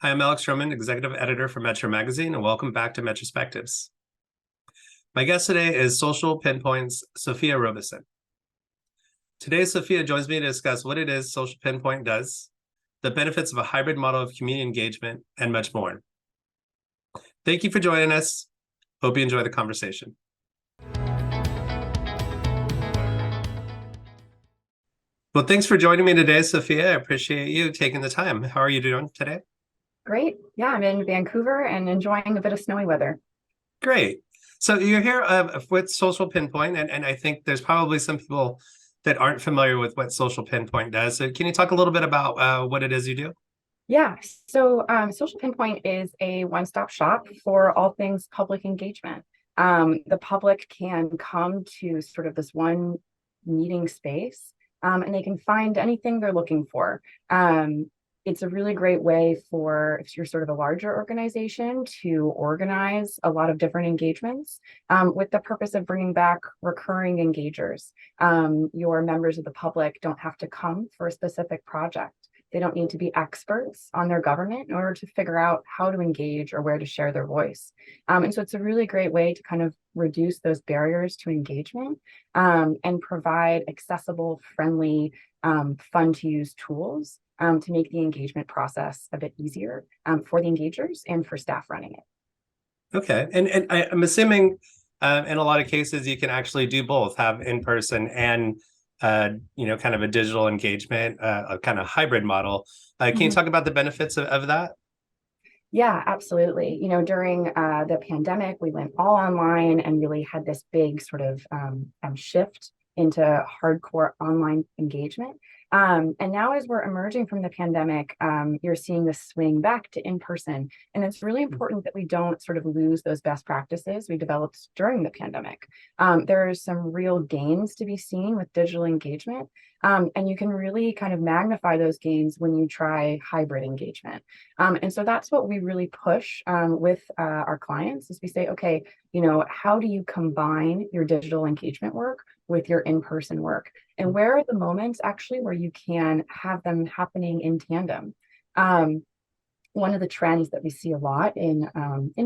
Hi, I'm Alex Roman, Executive Editor for Metro Magazine, and welcome back to METROspectives. My guest today is SocialPinpoint's Sophia Robison. Today, Sophia joins me to discuss what it is SocialPinpoint does, the benefits of a hybrid model of community engagement, and much more. Thank you for joining us. Hope you enjoy the conversation. Well, thanks for joining me today, Sophia. I appreciate you taking the time. How are you doing today? Great. Yeah, I'm in Vancouver and enjoying a bit of snowy weather. Great. So you're here with Social Pinpoint, and I think there's probably some people that aren't familiar with what Social Pinpoint does. So can you talk a little bit about what it is you do? Yeah, so Social Pinpoint is a one-stop shop for all things public engagement. The public can come to sort of this one meeting space, and they can find anything they're looking for. It's a really great way for if you're sort of a larger organization to organize a lot of different engagements with the purpose of bringing back recurring engagers. Your members of the public don't have to come for a specific project. They don't need to be experts on their government in order to figure out how to engage or where to share their voice. And so it's a really great way to kind of reduce those barriers to engagement and provide accessible, friendly, fun to use tools to make the engagement process a bit easier for the engagers and for staff running it. Okay. And I'm assuming in a lot of cases you can actually do both, have in-person and kind of a digital engagement, a kind of hybrid model. Can you Mhm. talk about the benefits of that? Yeah, absolutely. During the pandemic, we went all online and really had this big sort of shift into hardcore online engagement. And now, as we're emerging from the pandemic, you're seeing this swing back to in person. And it's really important that we don't sort of lose those best practices we developed during the pandemic. There are some real gains to be seen with digital engagement. And you can really kind of magnify those gains when you try hybrid engagement. And so that's what we really push with our clients is we say, okay, how do you combine your digital engagement work with your in-person work? And where are the moments actually where you can have them happening in tandem? One of the trends that we see a lot in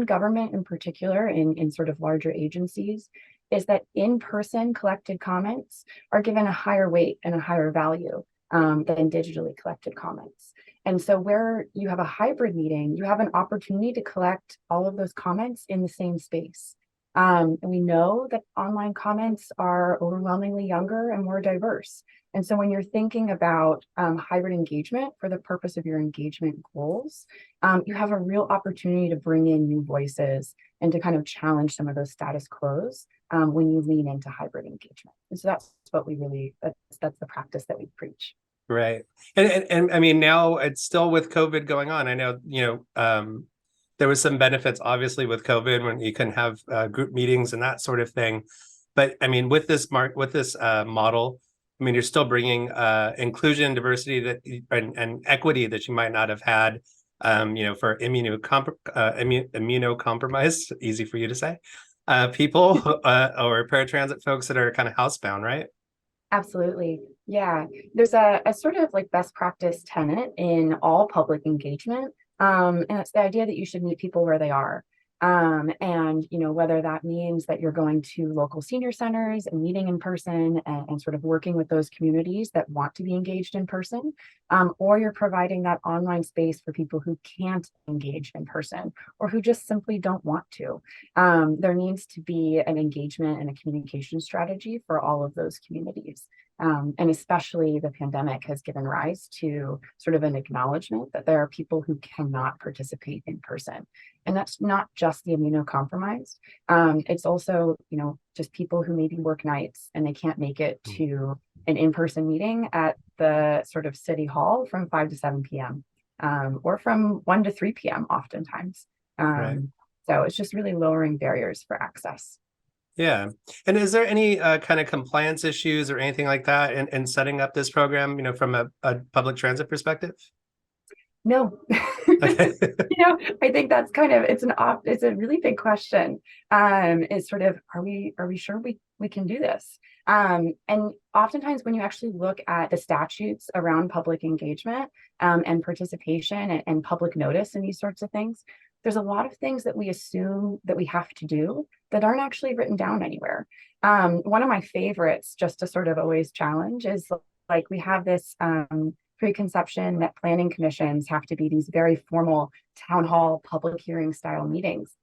government in particular, in sort of larger agencies, is that in-person collected comments are given a higher weight and a higher value than digitally collected comments. And so where you have a hybrid meeting, you have an opportunity to collect all of those comments in the same space. And we know that online comments are overwhelmingly younger and more diverse. And so when you're thinking about hybrid engagement for the purpose of your engagement goals, you have a real opportunity to bring in new voices and to kind of challenge some of those status quos when you lean into hybrid engagement. And so that's what that's the practice that we preach. Right. And I mean, now it's still with COVID going on. I know, there was some benefits obviously with COVID when you can have group meetings and that sort of thing. But I mean, with this model, I mean, you're still bringing inclusion, diversity and equity that you might not have had, for immunocompromised, easy for you to say, people or paratransit folks that are kind of housebound, right? Absolutely. Yeah. There's a sort of like best practice tenet in all public engagement. And it's the idea that you should meet people where they are. And whether that means that you're going to local senior centers and meeting in person and sort of working with those communities that want to be engaged in person, or you're providing that online space for people who can't engage in person or who just simply don't want to. There needs to be an engagement and a communication strategy for all of those communities. And especially the pandemic has given rise to sort of an acknowledgement that there are people who cannot participate in person. And that's not just the immunocompromised. It's also, just people who maybe work nights and they can't make it to an in-person meeting at the sort of city hall from 5 to 7 p.m. Or from 1 to 3 p.m. oftentimes. Right. So it's just really lowering barriers for access. Yeah. And is there any kind of compliance issues or anything like that in setting up this program, from a public transit perspective? No, Okay. I think that's kind of, it's a really big question. Is sort of, are we sure we can do this? And oftentimes when you actually look at the statutes around public engagement and participation and public notice and these sorts of things, there's a lot of things that we assume that we have to do that aren't actually written down anywhere. One of my favorites, just to sort of always challenge, is like we have this preconception that planning commissions have to be these very formal town hall public hearing style meetings.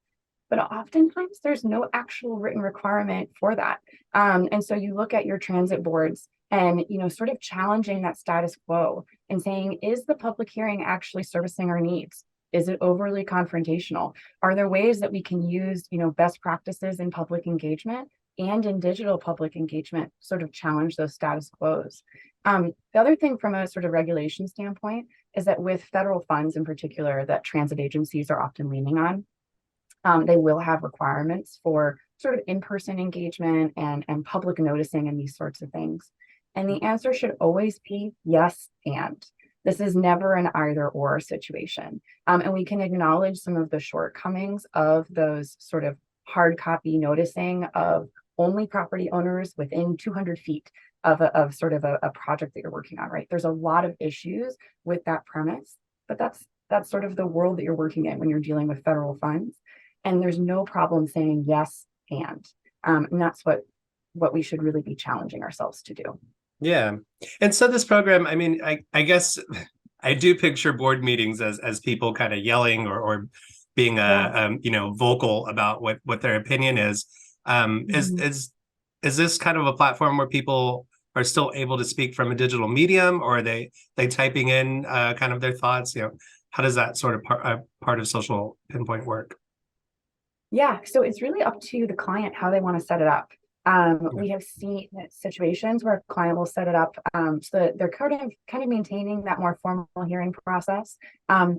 But oftentimes there's no actual written requirement for that. And so you look at your transit boards and, sort of challenging that status quo and saying, is the public hearing actually servicing our needs? Is it overly confrontational? Are there ways that we can use, best practices in public engagement and in digital public engagement, sort of challenge those status quos? The other thing from a sort of regulation standpoint is that with federal funds in particular that transit agencies are often leaning on, they will have requirements for sort of in-person engagement and public noticing and these sorts of things. And the answer should always be yes, and. This is never an either or situation. And we can acknowledge some of the shortcomings of those sort of hard copy noticing of only property owners within 200 feet of sort of a project that you're working on, right? There's a lot of issues with that premise, but that's sort of the world that you're working in when you're dealing with federal funds. And there's no problem saying yes, and that's what we should really be challenging ourselves to do. Yeah. And so this program, I mean, I guess I do picture board meetings as people kind of yelling or being vocal about what their opinion is. Is this kind of a platform where people are still able to speak from a digital medium, or are they typing in kind of their thoughts? How does that sort of part of Social Pinpoint work? Yeah, so it's really up to the client how they want to set it up. We have seen situations where a client will set it up so that they're kind of maintaining that more formal hearing process.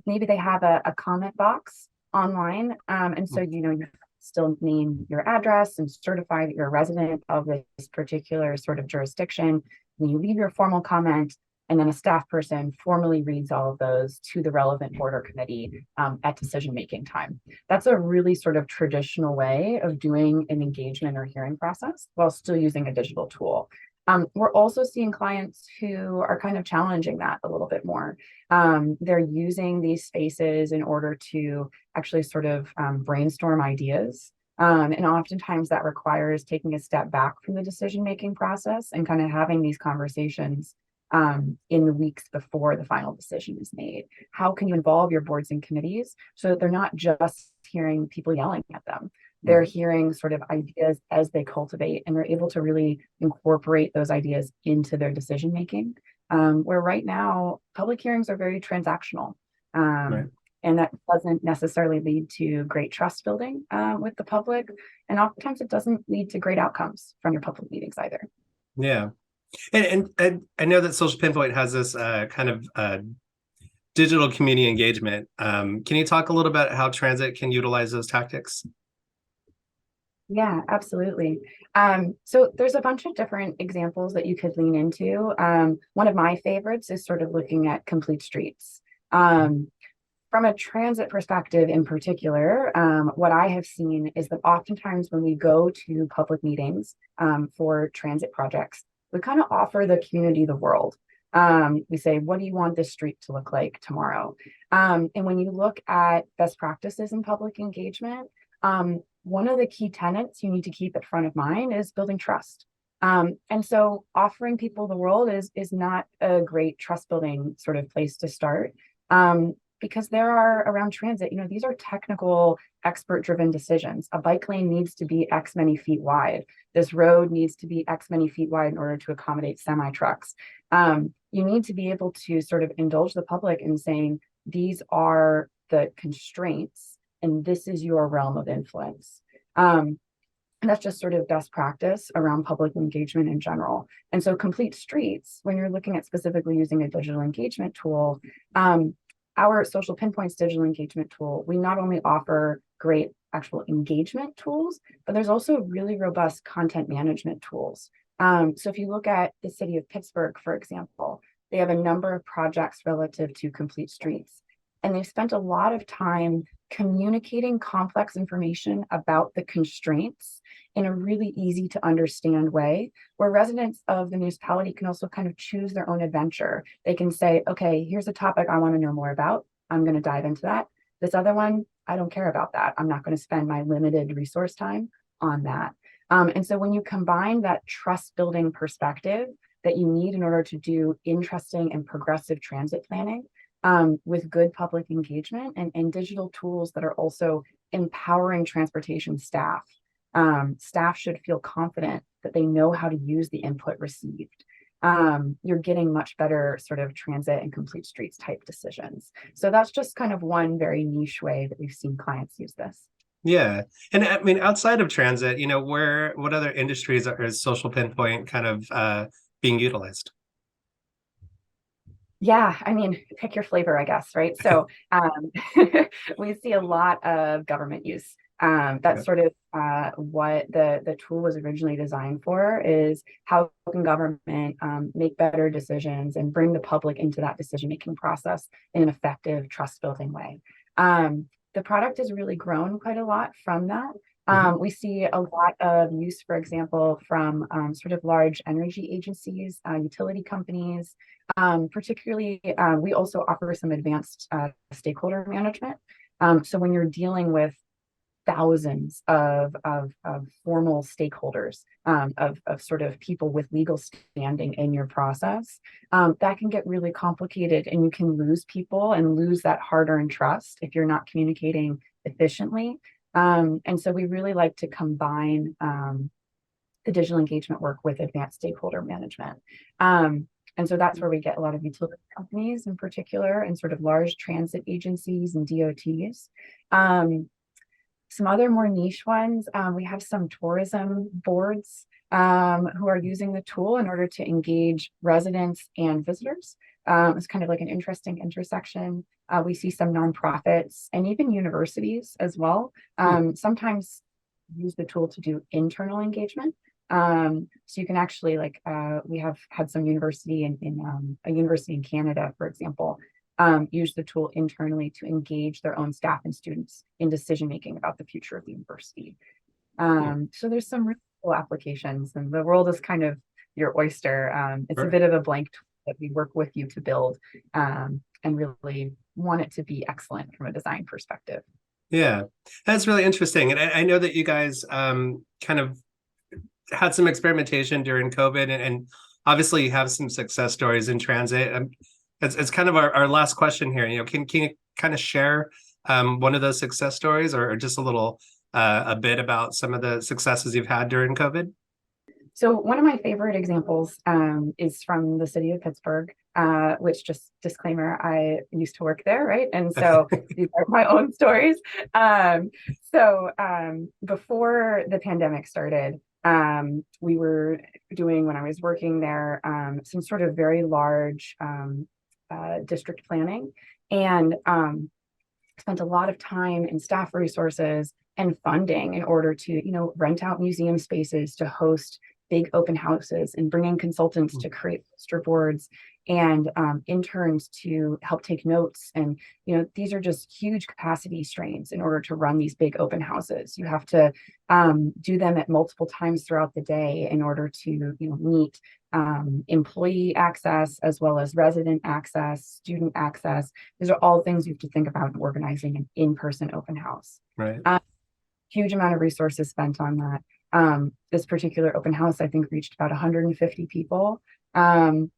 Maybe they have a comment box online, and so you still name your address and certify that you're a resident of this particular sort of jurisdiction. And you leave your formal comment, and then a staff person formally reads all of those to the relevant board or committee at decision-making time. That's a really sort of traditional way of doing an engagement or hearing process while still using a digital tool. We're also seeing clients who are kind of challenging that a little bit more. They're using these spaces in order to actually sort of brainstorm ideas. And oftentimes that requires taking a step back from the decision-making process and kind of having these conversations in the weeks before the final decision is made. How can you involve your boards and committees so that they're not just hearing people yelling at them? They're hearing sort of ideas as they cultivate, and they're able to really incorporate those ideas into their decision making. Where right now, public hearings are very transactional. Right. And that doesn't necessarily lead to great trust building with the public. And oftentimes it doesn't lead to great outcomes from your public meetings either. Yeah. And I know that Social Pinpoint has this kind of digital community engagement. Can you talk a little bit how transit can utilize those tactics? Yeah, absolutely. So there's a bunch of different examples that you could lean into. One of my favorites is sort of looking at complete streets. From a transit perspective in particular, what I have seen is that oftentimes when we go to public meetings for transit projects, we kind of offer the community the world. We say, what do you want this street to look like tomorrow? And when you look at best practices in public engagement, one of the key tenets you need to keep at front of mind is building trust. And so offering people the world is not a great trust building sort of place to start. Because there are around transit, these are technical, expert driven decisions. A bike lane needs to be X many feet wide. This road needs to be X many feet wide in order to accommodate semi trucks. You need to be able to sort of indulge the public in saying, these are the constraints and this is your realm of influence. And that's just sort of best practice around public engagement in general. And so complete streets, when you're looking at specifically using a digital engagement tool, our Social Pinpoint's digital engagement tool, we not only offer great actual engagement tools, but there's also really robust content management tools. So if you look at the city of Pittsburgh, for example, they have a number of projects relative to complete streets. And they've spent a lot of time communicating complex information about the constraints in a really easy to understand way, where residents of the municipality can also kind of choose their own adventure. They can say, okay, here's a topic I want to know more about. I'm going to dive into that. This other one, I don't care about that. I'm not going to spend my limited resource time on that. And so when you combine that trust building perspective that you need in order to do interesting and progressive transit planning, with good public engagement and digital tools that are also empowering transportation staff. Staff should feel confident that they know how to use the input received. You're getting much better sort of transit and complete streets type decisions. So that's just kind of one very niche way that we've seen clients use this. Yeah. And I mean, outside of transit, what other industries is Social Pinpoint kind of being utilized? Yeah, I mean, pick your flavor, I guess, right? So we see a lot of government use. That's sort of what the tool was originally designed for, is how can government make better decisions and bring the public into that decision-making process in an effective, trust-building way. The product has really grown quite a lot from that. We see a lot of use, for example, from sort of large energy agencies, utility companies. Particularly, we also offer some advanced stakeholder management. So when you're dealing with thousands of formal stakeholders, of sort of people with legal standing in your process, that can get really complicated, and you can lose people and lose that hard-earned trust if you're not communicating efficiently. And so we really like to combine the digital engagement work with advanced stakeholder management. And so that's where we get a lot of utility companies in particular, and sort of large transit agencies and DOTs. Some other more niche ones, we have some tourism boards who are using the tool in order to engage residents and visitors. It's kind of like an interesting intersection. We see some nonprofits and even universities as well. Sometimes use the tool to do internal engagement. So you can actually, like, we have had some university in a university in Canada, for example, use the tool internally to engage their own staff and students in decision making about the future of the university. So there's some really cool applications, and the world is kind of your oyster. It's a bit of a blank tool that we work with you to build, and really want it to be excellent from a design perspective. Yeah, that's really interesting. And I know that you guys kind of had some experimentation during COVID, and obviously you have some success stories in transit. It's kind of our last question here. Can you kind of share one of those success stories, or just a bit about some of the successes you've had during COVID? So one of my favorite examples is from the city of Pittsburgh, which, just disclaimer, I used to work there, right? And so these are my own stories. Before the pandemic started, we were doing, when I was working there, some sort of very large district planning, and spent a lot of time and staff resources and funding in order to, rent out museum spaces to host big open houses, and bring in consultants to create poster boards, and interns to help take notes. And, these are just huge capacity strains in order to run these big open houses. You have to do them at multiple times throughout the day in order to, meet employee access, as well as resident access, student access. These are all things you have to think about in organizing an in-person open house. Right. Huge amount of resources spent on that. This particular open house, I think, reached about 150 people, and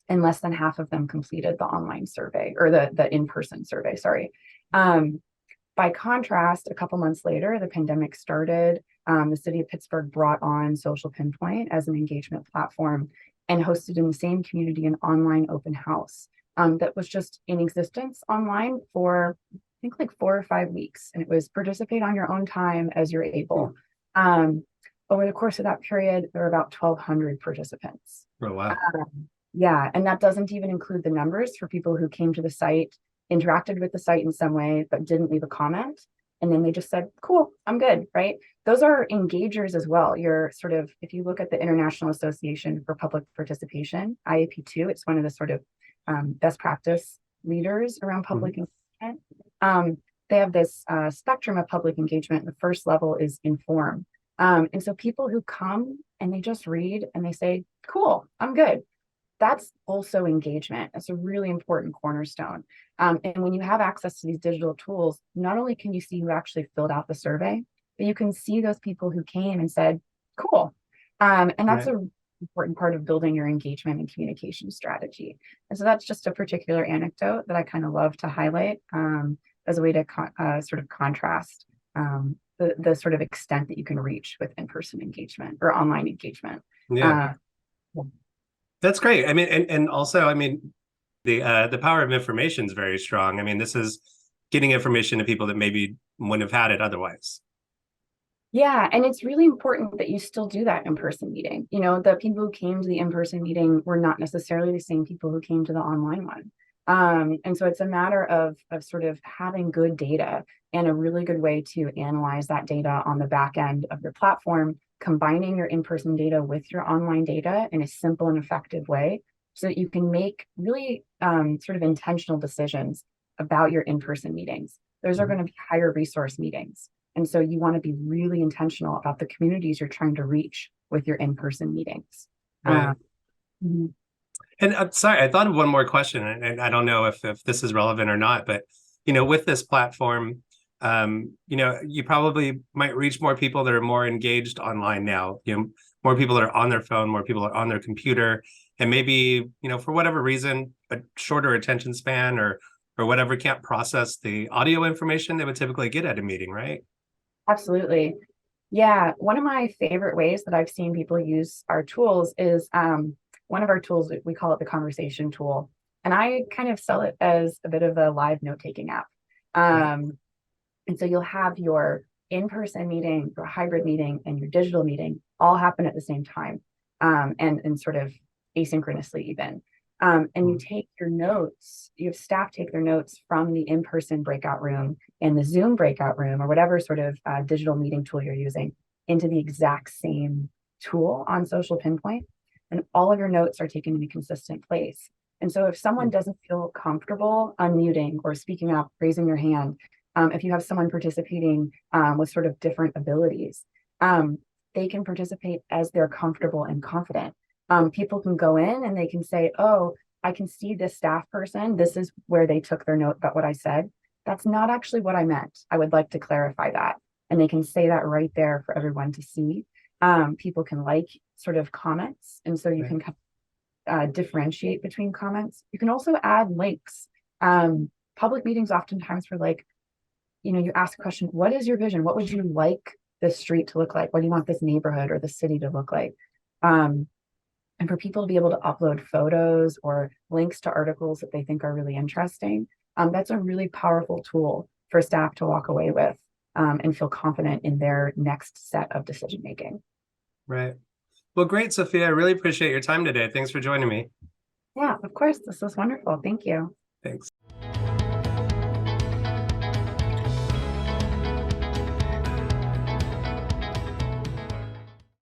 less than half of them completed the online survey, or the in-person survey, sorry. By contrast, a couple months later, the pandemic started. The city of Pittsburgh brought on Social Pinpoint as an engagement platform, and hosted in the same community an online open house that was just in existence online for, I think, like 4 or 5 weeks. And it was participate on your own time as you're able. Over the course of that period, there were about 1,200 participants. Oh, wow. Yeah, and that doesn't even include the numbers for people who came to the site, interacted with the site in some way, but didn't leave a comment. And then they just said, cool, I'm good, right? Those are engagers as well. You're sort of, if you look at the International Association for Public Participation, IAP2, it's one of the sort of best practice leaders around public engagement. engagement. They have this spectrum of public engagement. The first level is inform. And so people who come and they just read and they say, cool, I'm good. That's also engagement. It's a really important cornerstone. And when you have access to these digital tools, not only can you see who actually filled out the survey, but you can see those people who came and said, cool. And that's Right. a important part of building your engagement and communication strategy. And so that's just a particular anecdote that I kind of love to highlight as a way to sort of contrast the sort of extent that you can reach with in-person engagement or online engagement. Yeah. Uh, That's great. I mean, and also, I mean, the power of information is very strong. I mean, this is getting information to people that maybe wouldn't have had it otherwise. Yeah, and it's really important that you still do that in-person meeting. You know, the people who came to the in-person meeting were not necessarily the same people who came to the online one. And so it's a matter of sort of having good data and a really good way to analyze that data on the back end of your platform, combining your in-person data with your online data in a simple and effective way so that you can make really sort of intentional decisions about your in-person meetings. Those are going to be higher resource meetings. And so you want to be really intentional about the communities you're trying to reach with your in-person meetings. Right. Mhm. And I'm sorry, I thought of one more question, and I don't know if this is relevant or not, but with this platform, you probably might reach more people that are more engaged online now. More people that are on their phone, more people are on their computer, and maybe for whatever reason, a shorter attention span or whatever can't process the audio information they would typically get at a meeting, right? Absolutely. Yeah, one of my favorite ways that I've seen people use our tools is one of our tools, we call it the conversation tool. And I kind of sell it as a bit of a live note-taking app. Right. And so you'll have your in-person meeting, your hybrid meeting, and your digital meeting all happen at the same time, and sort of asynchronously even. And you take your notes, you have staff take their notes from the in-person breakout room and the Zoom breakout room or whatever sort of digital meeting tool you're using into the exact same tool on Social Pinpoint. And all of your notes are taken in a consistent place. And so if someone doesn't feel comfortable unmuting or speaking up, raising your hand, if you have someone participating with sort of different abilities, they can participate as they're comfortable and confident. People can go in and they can say, oh, I can see this staff person. This is where they took their note about what I said. That's not actually what I meant. I would like to clarify that. And they can say that right there for everyone to see. People can like sort of comments. And so you can differentiate between comments. You can also add links. Public meetings oftentimes for like, you ask a question, what is your vision? What would you like this street to look like? What do you want this neighborhood or the city to look like? And for people to be able to upload photos or links to articles that they think are really interesting, that's a really powerful tool for staff to walk away with and feel confident in their next set of decision making. Right. Well, great, Sophia. I really appreciate your time today. Thanks for joining me. Yeah, of course. This was wonderful. Thank you. Thanks.